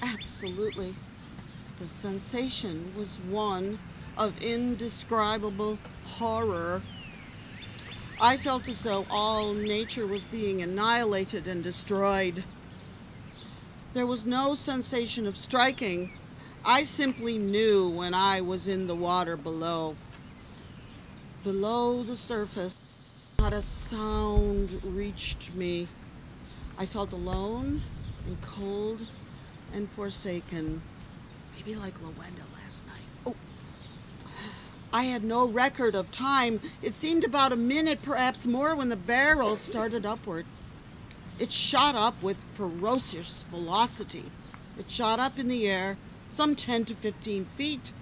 Absolutely. The sensation was one of indescribable horror. I felt as though all nature was being annihilated and destroyed. There was no sensation of striking. I simply knew when I was in the water below. Below the surface, not a sound reached me. I felt alone and cold and forsaken. Maybe like Lowenda last night. Oh, I had no record of time. It seemed about a minute, perhaps more, when the barrel started upward. It shot up with ferocious velocity. It shot up in the air, some 10 to 15 feet.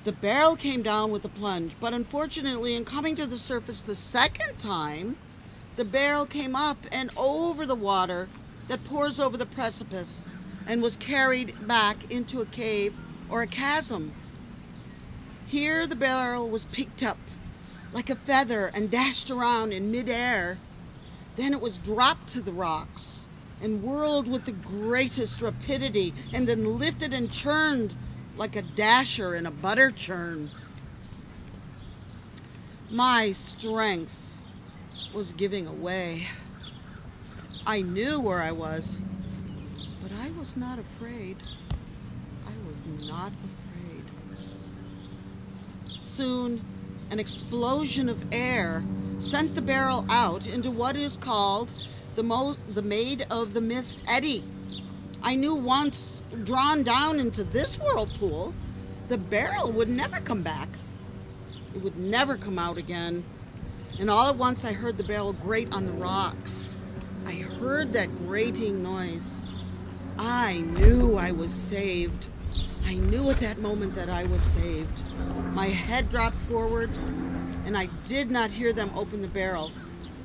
The barrel came down with a plunge, but unfortunately, in coming to the surface the second time, the barrel came up and over the water that pours over the precipice and was carried back into a cave or a chasm. Here the barrel was picked up like a feather and dashed around in midair. Then it was dropped to the rocks and whirled with the greatest rapidity and then lifted and churned like a dasher in a butter churn. My strength was giving away. I knew where I was, but I was not afraid. I was not afraid. Soon, an explosion of air sent the barrel out into what is called the Maid of the Mist eddy. I knew once drawn down into this whirlpool, the barrel would never come back. It would never come out again. And all at once I heard the barrel grate on the rocks. I heard that grating noise. I knew I was saved. I knew at that moment that I was saved. My head dropped forward, and I did not hear them open the barrel.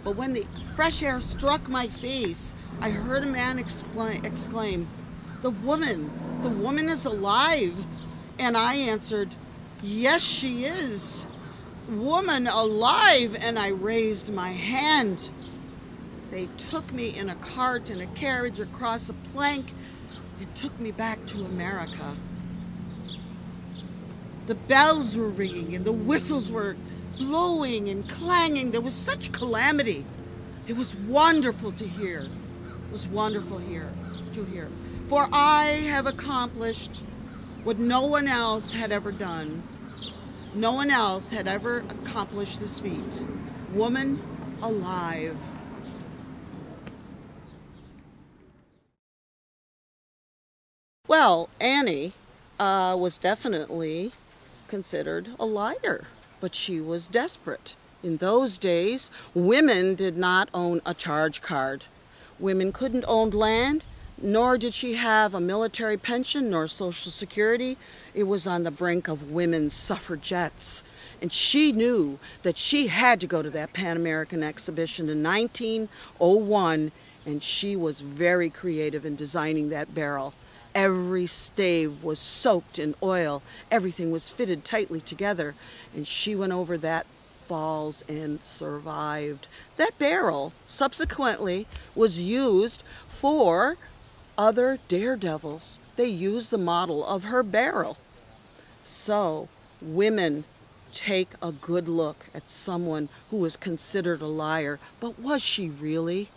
But when the fresh air struck my face, I heard a man exclaim, the woman is alive. And I answered, yes, she is. Woman alive. And I raised my hand. They took me in a cart and a carriage across a plank and took me back to America. The bells were ringing and the whistles were blowing and clanging. There was such calamity. It was wonderful to hear. It was wonderful to hear. For I have accomplished what no one else had ever done. No one else had ever accomplished this feat. Woman alive. Well, Annie was definitely considered a liar, but she was desperate. In those days, women did not own a charge card. Women couldn't own land, nor did she have a military pension nor Social Security. It was on the brink of women's suffragettes. And she knew that she had to go to that Pan American exhibition in 1901, and she was very creative in designing that barrel. Every stave was soaked in oil. Everything was fitted tightly together. And she went over that falls and survived. That barrel subsequently was used for other daredevils. They used the model of her barrel. So, women, take a good look at someone who was considered a liar. But was she really?